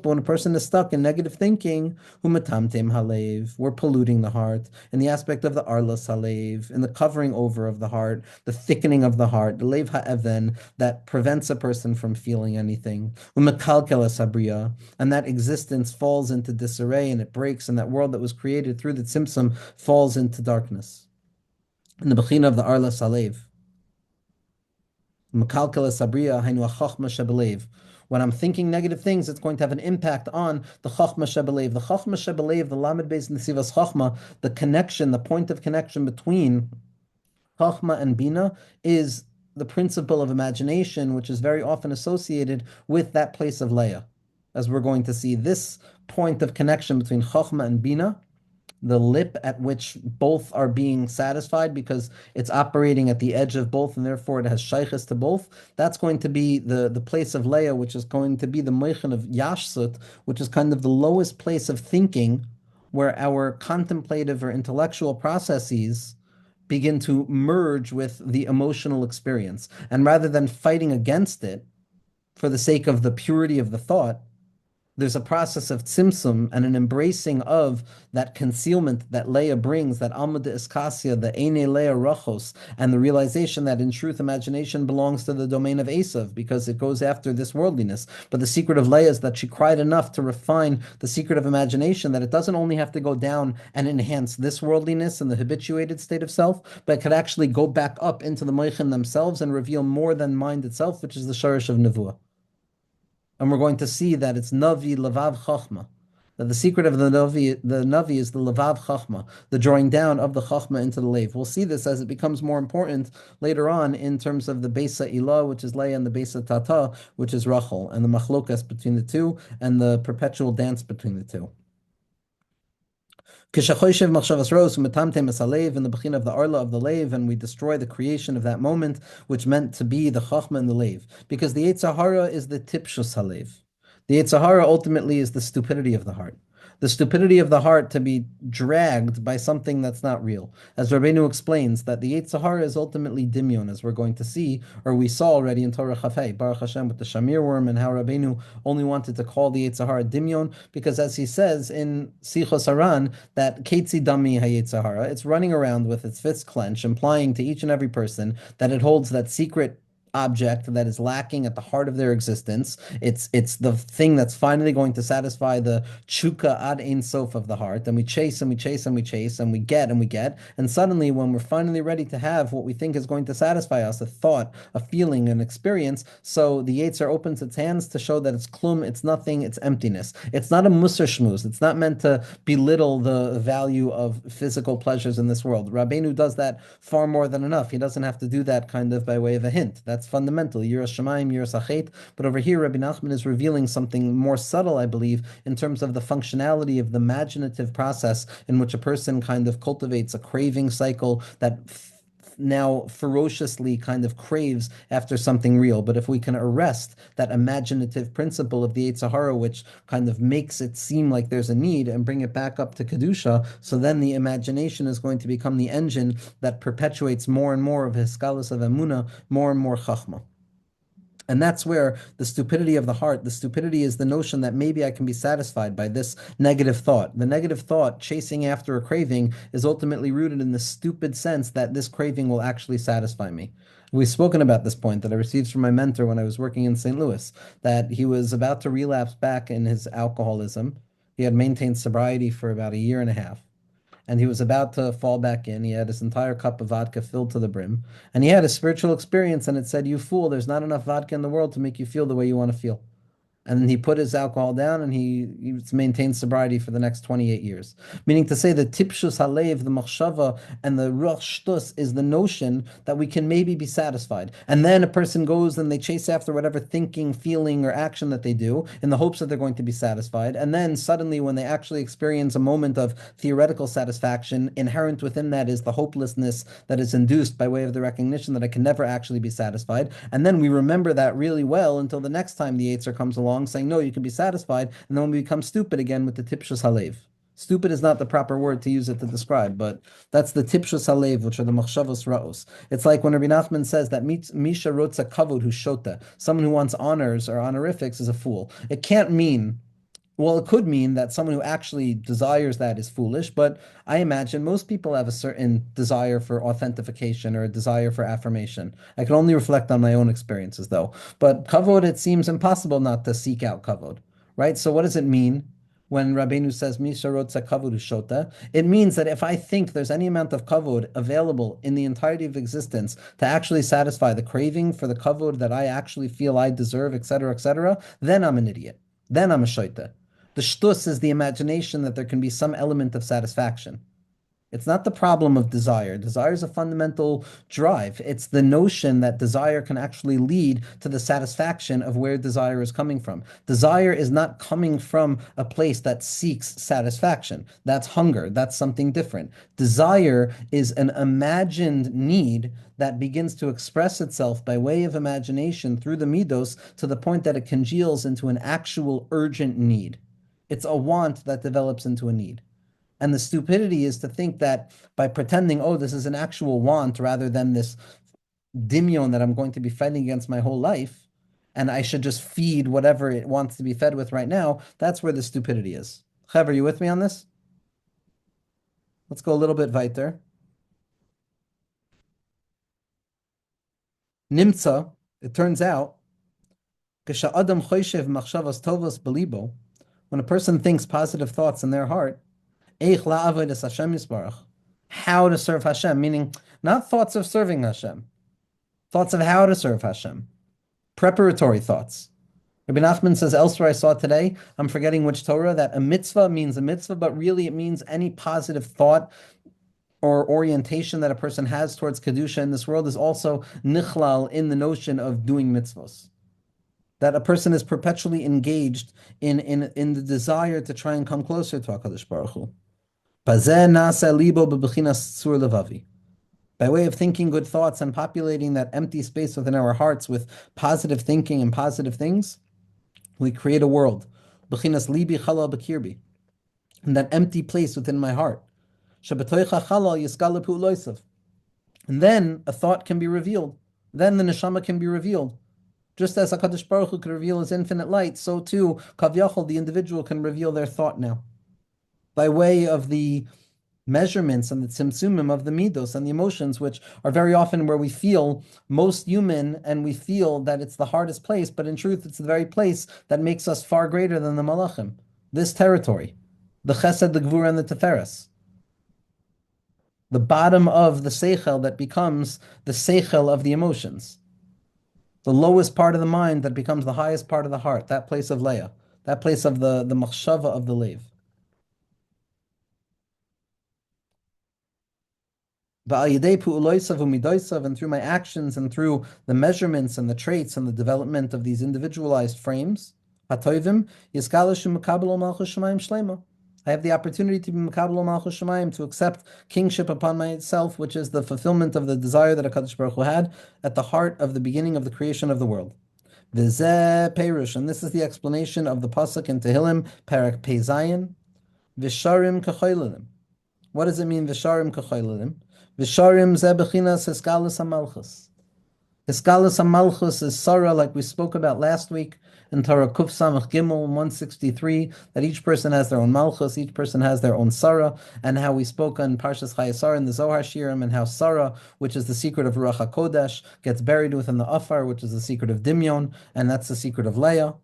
when a person is stuck in negative thinking, we're polluting the heart in the aspect of the arlas halev, in the covering over of the heart, the thickening of the heart, the lev ha'even that prevents a person from feeling anything. And that existence falls into disarray and it breaks, and that world that was created through the tzimtzum falls into darkness. In the Bechina of the Arla Salev. When I'm thinking negative things, it's going to have an impact on the Chachma Shebelev. The Chachma Shebelev, the Lamed Beis Nesivas Chachma, the connection, the point of connection between Chachma and Bina is the principle of imagination, which is very often associated with that place of Leah. As we're going to see, this point of connection between Chokhmah and Bina, the lip at which both are being satisfied because it's operating at the edge of both and therefore it has shaykhs to both. That's going to be the place of Leah, which is going to be the moichin of Yashsut, which is kind of the lowest place of thinking where our contemplative or intellectual processes begin to merge with the emotional experience. And rather than fighting against it for the sake of the purity of the thought, there's a process of tzimtzum and an embracing of that concealment that Leah brings, that Alma de Iskasia, the Eine Leah Rachos, and the realization that in truth imagination belongs to the domain of Esav because it goes after this worldliness. But the secret of Leah is that she cried enough to refine the secret of imagination, that it doesn't only have to go down and enhance this worldliness and the habituated state of self, but it could actually go back up into the Moichin themselves and reveal more than mind itself, which is the Sharish of Nevuah. And we're going to see that it's Navi Lavav Chachma. That the secret of the Navi is the Lavav Chachma, the drawing down of the Chachma into the Lev. We'll see this as it becomes more important later on in terms of the Besa Ilah, which is Leah, and the Besa Tata, which is Rachel, and the Machlokas between the two, and the perpetual dance between the two. In the Bechin of the Arla of the Lev, and we destroy the creation of that moment, which meant to be the Chachma and the Lev. Because the Yetzer Hara is the Tipshus Halev. The Yetzer Hara ultimately is the stupidity of the heart. The stupidity of the heart to be dragged by something that's not real. As Rabbeinu explains, that the Yetzer Hara is ultimately dimyon, as we're going to see, or we saw already in Torah Chafei, Baruch Hashem, with the Shamir worm, and how Rabbeinu only wanted to call the Yetzer Hara dimyon, because as he says in Sichos Haran, that Ketzi Dami HaYetzer Hara, it's running around with its fist clenched, implying to each and every person that it holds that secret object that is lacking at the heart of their existence. It's the thing that's finally going to satisfy the chuka ad ein sof of the heart. And we chase and we chase and we chase and we get and we get. And suddenly, when we're finally ready to have what we think is going to satisfy us, a thought, a feeling, an experience, so the Yetzer opens its hands to show that it's klum, it's nothing, it's emptiness. It's not a musar shmuz. It's not meant to belittle the value of physical pleasures in this world. Rabbeinu does that far more than enough. He doesn't have to do that kind of by way of a hint. That's fundamental. Yiras Shamayim, Yiras Achet. But over here, Rabbi Nachman is revealing something more subtle, I believe, in terms of the functionality of the imaginative process in which a person kind of cultivates a craving cycle that now ferociously kind of craves after something real. But if we can arrest that imaginative principle of the Yetzer Hara, which kind of makes it seem like there's a need, and bring it back up to Kedusha, so then the imagination is going to become the engine that perpetuates more and more of Hiskalos of Emunah, more and more Chachma. And that's where the stupidity of the heart, the stupidity is the notion that maybe I can be satisfied by this negative thought. The negative thought, chasing after a craving, is ultimately rooted in the stupid sense that this craving will actually satisfy me. We've spoken about this point that I received from my mentor when I was working in St. Louis, that he was about to relapse back in his alcoholism. He had maintained sobriety for about a year and a half, and he was about to fall back in. He had his entire cup of vodka filled to the brim, and he had a spiritual experience, and it said, "You fool, there's not enough vodka in the world to make you feel the way you want to feel." And then he put his alcohol down, and he maintained sobriety for the next 28 years. Meaning to say the tipshus halev, the machshava, and the ruach shtus is the notion that we can maybe be satisfied. And then a person goes and they chase after whatever thinking, feeling, or action that they do in the hopes that they're going to be satisfied. And then suddenly, when they actually experience a moment of theoretical satisfaction, inherent within that is the hopelessness that is induced by way of the recognition that I can never actually be satisfied. And then we remember that really well until the next time the Yetzer comes along, saying, no, you can be satisfied, and then we become stupid again with the tipshus halev. Stupid is not the proper word to use it to describe, but that's the tipshus halev, which are the machshavos ra'os. It's like when Rabbi Nachman says that misha rotza kavod hu shota, someone who wants honors or honorifics is a fool. It can't mean, well, it could mean that someone who actually desires that is foolish, but I imagine most people have a certain desire for authentication or a desire for affirmation. I can only reflect on my own experiences, though. But kavod, it seems impossible not to seek out kavod, right? So what does it mean when Rabbeinu says, Misha rotza kavod ushota? It means that if I think there's any amount of kavod available in the entirety of existence to actually satisfy the craving for the kavod that I actually feel I deserve, etc., then I'm an idiot. Then I'm a shoita. The shtus is the imagination that there can be some element of satisfaction. It's not the problem of desire. Desire is a fundamental drive. It's the notion that desire can actually lead to the satisfaction of where desire is coming from. Desire is not coming from a place that seeks satisfaction. That's hunger. That's something different. Desire is an imagined need that begins to express itself by way of imagination through the midos to the point that it congeals into an actual urgent need. It's a want that develops into a need. And the stupidity is to think that by pretending, oh, this is an actual want rather than this dimion that I'm going to be fighting against my whole life, and I should just feed whatever it wants to be fed with right now, that's where the stupidity is. Chev, are you with me on this? Let's go a little bit weiter. Nimtza, it turns out, when a person thinks positive thoughts in their heart, how to serve Hashem, meaning not thoughts of serving Hashem, thoughts of how to serve Hashem, preparatory thoughts. Rabbi Nachman says elsewhere, I saw today, I'm forgetting which Torah, that a mitzvah means a mitzvah, but really it means any positive thought or orientation that a person has towards Kedusha in this world is also nichlal in the notion of doing mitzvahs. That a person is perpetually engaged in the desire to try and come closer to HaKadosh Baruch Hu. By way of thinking good thoughts and populating that empty space within our hearts with positive thinking and positive things, we create a world. B'chinas libi chalal b'kirbi. In that empty place within my heart. Shabatoicha chalal yiskala pu'loisav. And then a thought can be revealed. Then the neshama can be revealed. Just as HaKadosh Baruch Hu could reveal his infinite light, so too, Kavyachol, the individual, can reveal their thought now. By way of the measurements and the tzimtzumim of the midos and the emotions, which are very often where we feel most human and we feel that it's the hardest place, but in truth, it's the very place that makes us far greater than the malachim. This territory, the chesed, the gvura, and the teferes. The bottom of the seichel that becomes the seichel of the emotions. The lowest part of the mind that becomes the highest part of the heart, that place of Leah, that place of the machshava of the Lev. And through my actions and through the measurements and the traits and the development of these individualized frames, I have the opportunity to be Makabel Malchus Shemayim, to accept kingship upon myself, which is the fulfillment of the desire that HaKadosh Baruch Hu had at the heart of the beginning of the creation of the world. V'zeh Perush, and this is the explanation of the pasuk in Tehillim, Parak Pei Zayin, V'sharim K'choylelim. What does it mean, V'sharim K'choylelim? V'sharim zeh b'chinas Hiskalis HaMalchus. Hiskalis HaMalchus is Sarah, like we spoke about last week, in Torah Kuf Samach Gimel 163, that each person has their own Malchus, each person has their own Sarah, and how we spoke on Parshas Chayesar in the Zohar Shirim, and how Sarah, which is the secret of Ruach HaKodesh, gets buried within the Afar, which is the secret of Dimyon, and that's the secret of Leah.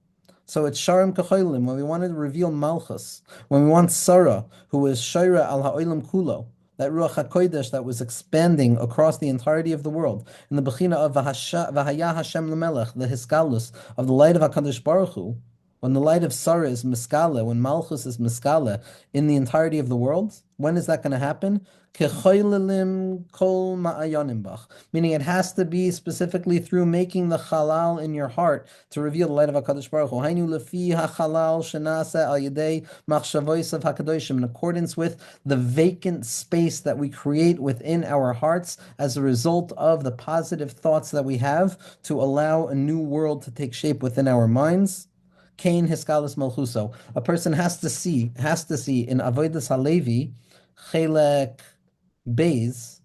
So it's Sharim Kacholim, when we wanted to reveal Malchus, when we want Sarah, who is Shaira al Ha'olam Kulo, that Ruach HaKodesh that was expanding across the entirety of the world, in the Bechina of V'haya Hashem L'melech, the Hiskalus, of the light of HaKadosh Baruch Hu, when the light of Sarah is Miskale, when Malchus is Miskale, in the entirety of the world, when is that going to happen? Kechoylelim kol ma'ayonim bach. Meaning it has to be specifically through making the halal in your heart to reveal the light of HaKadosh Baruch Hu. Hainu lefi hachalal shenase al yedei machshavois of HaKadoshim, in accordance with the vacant space that we create within our hearts as a result of the positive thoughts that we have to allow a new world to take shape within our minds. Kain Hiskalis Malchuso. A person has to see in Avodas Halevi, Chelek Beis,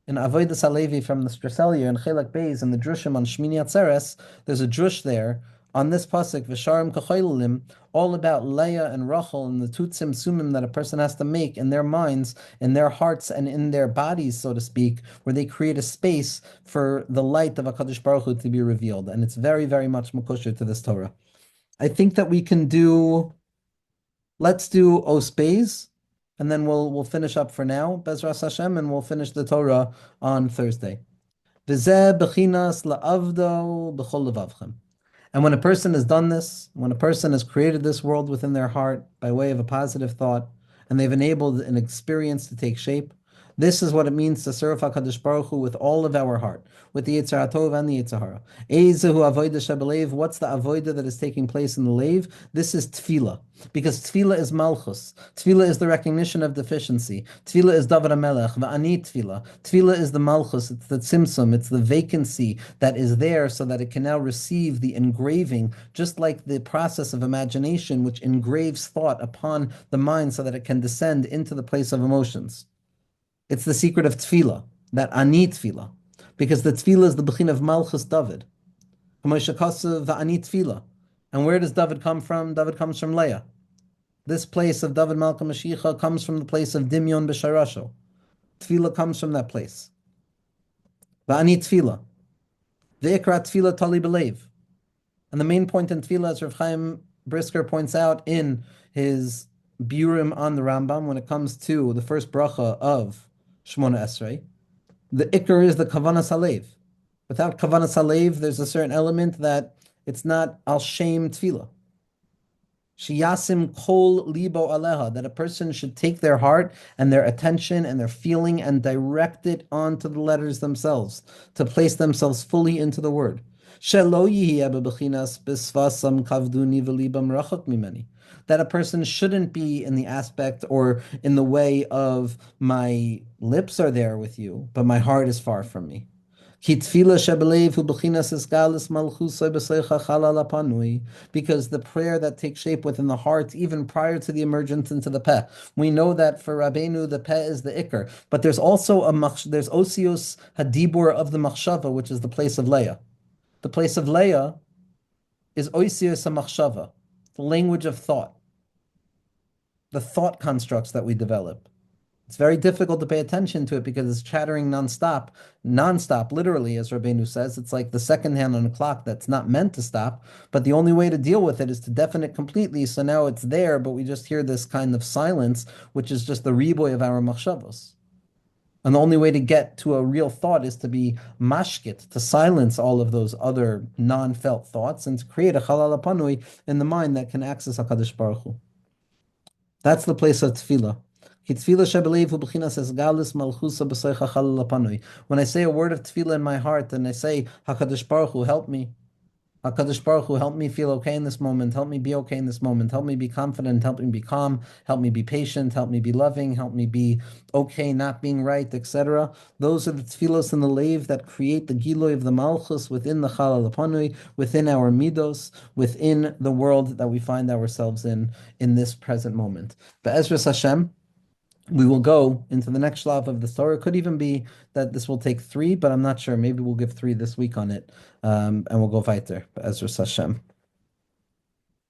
in Avodas Halevi from the Straselia, and Chelek Beis, in the Drushim on Shmini Atzeres, there's a drush there on this pasuk, V'sharim Kachoylelim, all about Leah and Rachel and the two tzimtzumim that a person has to make in their minds, in their hearts, and in their bodies, so to speak, where they create a space for the light of HaKadosh Baruch Hu to be revealed. And it's very, very much makosher to this Torah. I think that we can let's do Os Beis, and then we'll finish up for now, Bezras Hashem, and we'll finish the Torah on Thursday. V'zeh b'chinas la'avdo b'chol levavchem. And when a person has done this, when a person has created this world within their heart by way of a positive thought, and they've enabled an experience to take shape, This is what it means to serve HaKadosh Baruch Hu with all of our heart, with the Yitzhar Tov and the Yitzhar Hara. Ezehu avodah shebelev. What's the avodah that is taking place in the leiv? This is tefillah, because tefillah is malchus. Tefillah is the recognition of deficiency. Tefillah is David HaMelech, va'ani tefillah. Tefillah is the malchus, it's the tzimtzum, it's the vacancy that is there so that it can now receive the engraving, just like the process of imagination, which engraves thought upon the mind so that it can descend into the place of emotions. It's the secret of tefillah, that ani tefillah, because the tefillah is the bechin of Malchus David. The ani tefillah. And where does David come from? David comes from Leah. This place of David Malka Mashiach comes from the place of Dimyon B'Sharasho. Tefillah comes from that place. The ani tefillah. The ikra tefillah tali b'leiv. And the main point in tefillah, as Rav Chaim Brisker points out in his Biurim on the Rambam, when it comes to the first bracha of Shmona Esrei, the ikar is the kavanas halev. Without kavanas halev, there's a certain element that it's not al shem tefillah. Shiyasim kol libo aleha, that a person should take their heart and their attention and their feeling and direct it onto the letters themselves, to place themselves fully into the word. Shelo yihiyeh bebechinas bisvasam kavduni v'libam rachok mimeni. That a person shouldn't be in the aspect or in the way of my lips are there with you, but my heart is far from me. Because the prayer that takes shape within the heart, even prior to the emergence into the peh, we know that for Rabbeinu the peh is the ikar, but there's also there's osios hadibur of the machshava, which is the place of Leah. The place of Leah is osios hamachshava, the language of thought, the thought constructs that we develop. It's very difficult to pay attention to it because it's chattering nonstop, literally, as Rabbeinu says. It's like the second hand on a clock that's not meant to stop, but the only way to deal with it is to deafen it completely, so now it's there, but we just hear this kind of silence, which is just the riboy of our machshavos. And the only way to get to a real thought is to be mashkit, to silence all of those other non-felt thoughts and to create a chalal panui in the mind that can access HaKadosh Baruch Hu. That's the place of tefillah. When I say a word of tefillah in my heart and I say, HaKadosh Baruch Hu, help me. HaKadosh Baruch Hu, help me feel okay in this moment. Help me be okay in this moment. Help me be confident. Help me be calm. Help me be patient. Help me be loving. Help me be okay, not being right, etc. Those are the tefillos in the leiv that create the giloy of the malchus within the chalal panui, within our midos, within the world that we find ourselves in this present moment. Be'ezras Hashem, we will go into the next shlav of the Torah. It could even be that this will take 3, but I'm not sure. Maybe we'll give 3 this week on it, and we'll go weiter. Be'ezras Hashem.